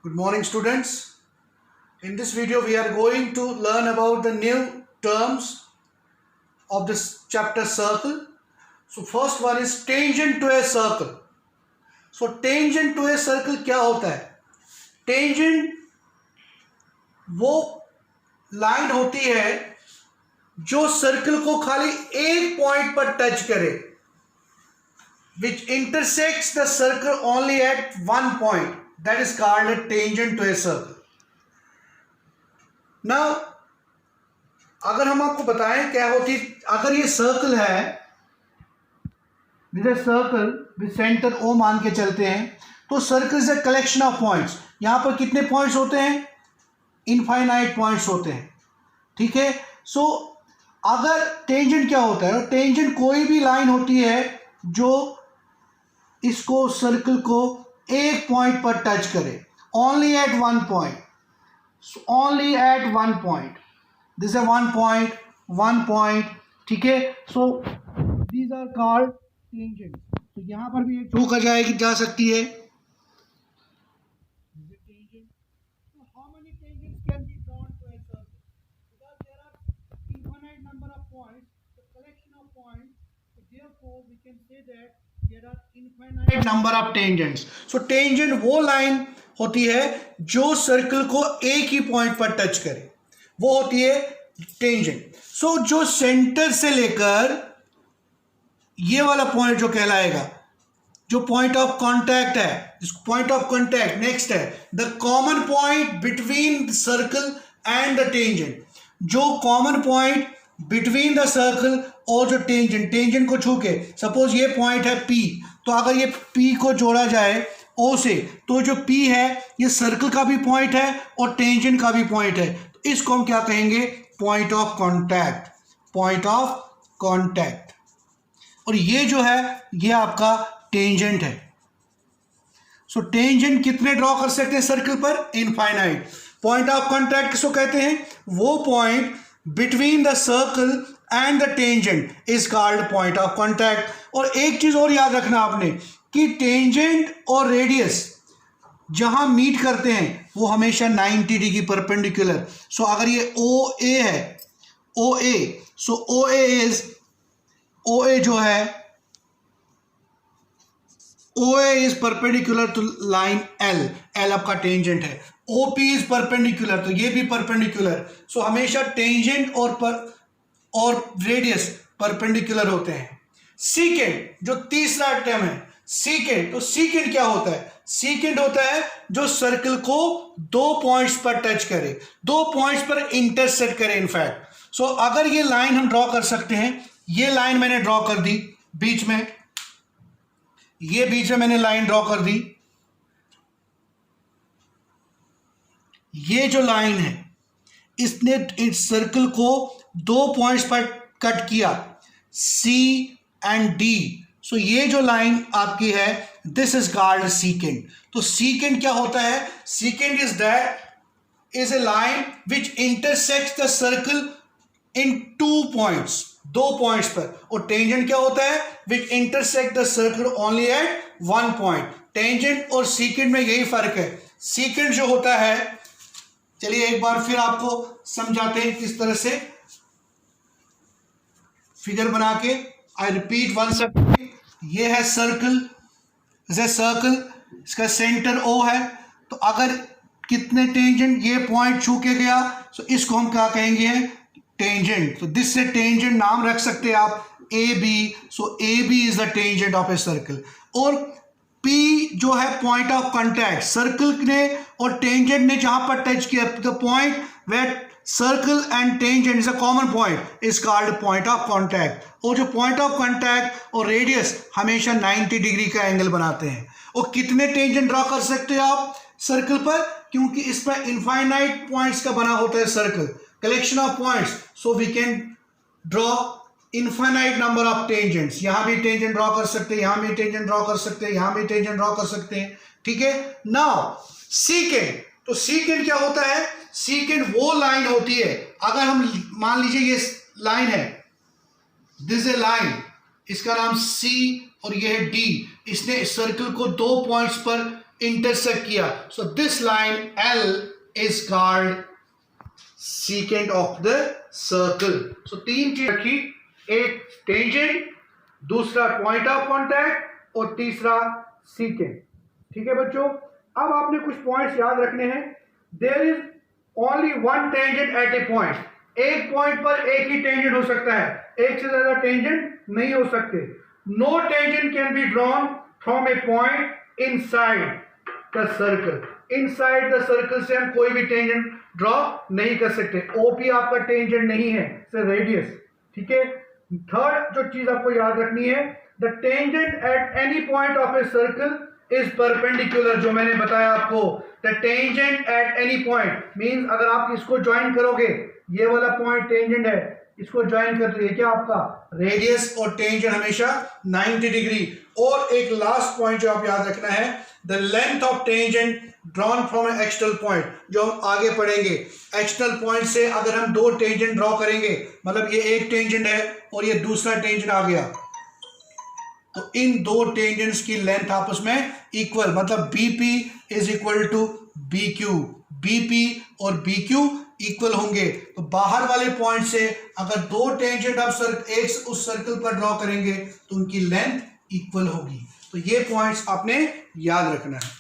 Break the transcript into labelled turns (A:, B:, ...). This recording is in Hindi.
A: Good morning, students. In this video we are going to learn about the new terms of this chapter circle. So first one is tangent to a circle. So tangent to a circle क्या होता है? Tangent वो लाइन होती है जो सर्कल को खाली एक पॉइंट पर टच करे, which intersects the circle only at one point. That is called a tangent to a circle. Now, अगर हम आपको बताएं क्या होती, अगर ये सर्कल है, with circle with centre O मान के चलते हैं, तो circle is a collection of points. यहां पर कितने पॉइंट्स होते हैं? इनफाइनाइट पॉइंट्स होते हैं. ठीक है. सो अगर टेंजेंट क्या होता है? टेंजेंट कोई भी लाइन होती है जो इसको सर्कल को एक पॉइंट पर टच करे, only at one point. Only at one point. This है वन पॉइंट. ठीक है. So these are called tangent. तो यहां पर भी एक ड्रॉ कर जाएगी जा सकती है. How many tangents can be drawn to a circle? Because there are infinite number of points, the collection of points. So therefore, we can say that there are infinite number of tangents. So tangent वो लाइन होती है जो सर्कल को एक ही पॉइंट पर टच करे, वो होती है टेंजेंट. सो जो सेंटर से लेकर ये वाला पॉइंट जो कहलाएगा, जो पॉइंट ऑफ कांटेक्ट है, पॉइंट ऑफ कांटेक्ट नेक्स्ट है the common point between circle and the tangent. जो common point between the circle और जो टेंजेंट को छू के, सपोज ये पॉइंट है P, तो अगर ये P को जोड़ा जाए O से, तो जो P है ये सर्कल का भी पॉइंट है और टेंजेंट का भी पॉइंट है. तो इसको हम क्या कहेंगे? Point of contact. Point of contact. और ये जो है ये आपका टेंजेंट है. सो टेंजेंट कितने ड्रॉ कर सकते हैं सर्कल पर? इनफाइनाइट. पॉइंट ऑफ कांटेक्ट किसको कहते हैं? वो point between the circle and the tangent is called point of contact. और एक चीज और याद रखना आपने कि टेंजेंट और रेडियस जहां मीट करते हैं वो हमेशा 90 डिग्री परपेंडिकुलर. सो अगर ये OA है, OA, सो OA जो है, OA is perpendicular to line L आपका टेंजेंट है. OP इज परपेंडिकुलर, तो ये भी परपेंडिकुलर. सो हमेशा टेंजेंट और रेडियस परपेंडिकुलर होते हैं. सीकेंट जो तीसरा टर्म है, सीकेंट. तो सीकेंट क्या होता है? सीकेंट होता है जो सर्कल को दो पॉइंट्स पर टच करे, दो पॉइंट्स पर इंटरसेक्ट करे. इनफैक्ट सो अगर ये लाइन हम ड्रॉ कर सकते हैं, ये लाइन मैंने ड्रॉ कर दी बीच में, ये बीच में मैंने लाइन ड्रॉ कर दी. ये जो लाइन है इसने इस सर्कल को दो पॉइंट्स पर कट किया, C एंड D. सो ये जो लाइन आपकी है दिस इज कॉल्ड सीकेंट. तो सीकेंट क्या होता है? Secant is a line which intersects the circle in two points, दो पॉइंट्स पर. और टेंजेंट क्या होता है? Which intersect the circle only at one point. Tangent और सीकेंट में यही फर्क है. सीकेंट जो होता है, चलिए एक बार फिर आपको समझाते हैं किस तरह से फिगर बना के. I repeat one second. ये है सर्कल, इसका सेंटर O है. तो अगर कितने टेंजेंट ये पॉइंट छू के गया, तो इसको हम क्या कहेंगे? टेंजेंट. तो दिस से टेंजेंट नाम रख सकते हैं आप AB. So AB is the tangent of a circle. और P जो है पॉइंट ऑफ कांटेक्ट, सर्कल ने और टेंजेंट ने जहां पर टच किया, the point where circle and tangent is a common point is called point of contact. और जो पॉइंट ऑफ कांटेक्ट और रेडियस हमेशा 90 डिग्री का एंगल बनाते हैं. और कितने टेंजेंट ड्रॉ कर सकते हैं आप सर्कल पर? क्योंकि इसमें इनफाइनाइट पॉइंट्स का बना होता है circle, collection of points. So we can draw infinite number of tangents. यहां भी टेंजेंट ड्रॉ कर सकते हैं, यहां भी टेंजेंट ड्रॉ कर सकते हैं, यहां भी टेंजेंट ड्रॉ कर सकते हैं. ठीक है. Now secant. तो सीकेंट क्या होता है? सीकेंट वो लाइन होती है, अगर हम मान लीजिए ये लाइन है, दिस ए लाइन, इसका नाम C और ये है D. इसने सर्कल को दो पॉइंट्स पर
B: इंटरसेक्ट किया, so this line L is called secant of the circle. So तीन चीज रखी, एक टेंजेंट, दूसरा पॉइंट ऑफ कांटेक्ट और तीसरा सीकेंट। ठीक है बच्चों, अब आपने कुछ पॉइंट्स याद रखने हैं। There is only one tangent at a point, एक पॉइंट पर एक ही टेंजेंट हो सकता है, एक से ज्यादा टेंजेंट नहीं हो सकते। No tangent can be drawn from a point inside the circle, inside the circle से हम कोई भी टेंजेंट ड्रॉ नहीं कर सकते। ओपी आपका टेंजेंट नहीं है, रेडियस। ठीक है, थर्ड जो चीज आपको याद रखनी है, the tangent at any point of a circle is perpendicular, जो मैंने बताया आपको। The tangent at any point means अगर आप इसको ज्वाइन करोगे, ये वाला पॉइंट टेंजेंट है, इसको ज्वाइन कर दिए, क्या आपका रेडियस और टेंजेंट हमेशा 90 डिग्री। और एक लास्ट पॉइंट जो आप याद रखना है, the length of tangent drawn from A external point, जो हम आगे पढ़ेंगे। एक्सटर्नल पॉइंट से अगर हम दो टेंजेंट ड्रॉ करेंगे, मतलब ये एक टेंजेंट है और ये दूसरा टेंजेंट आ गया, तो इन दो टेंजेंट्स की लेंथ आपस में इक्वल, मतलब BP is equal to BQ, BP और BQ इक्वल होंगे। तो बाहर वाले पॉइंट से अगर दो टेंजेंट आप एक उस सर्कल पर ड्रॉ करेंगे तो उनकी लेंथ इक्वल होगी। तो ये पॉइंट्स आपने याद रखना है।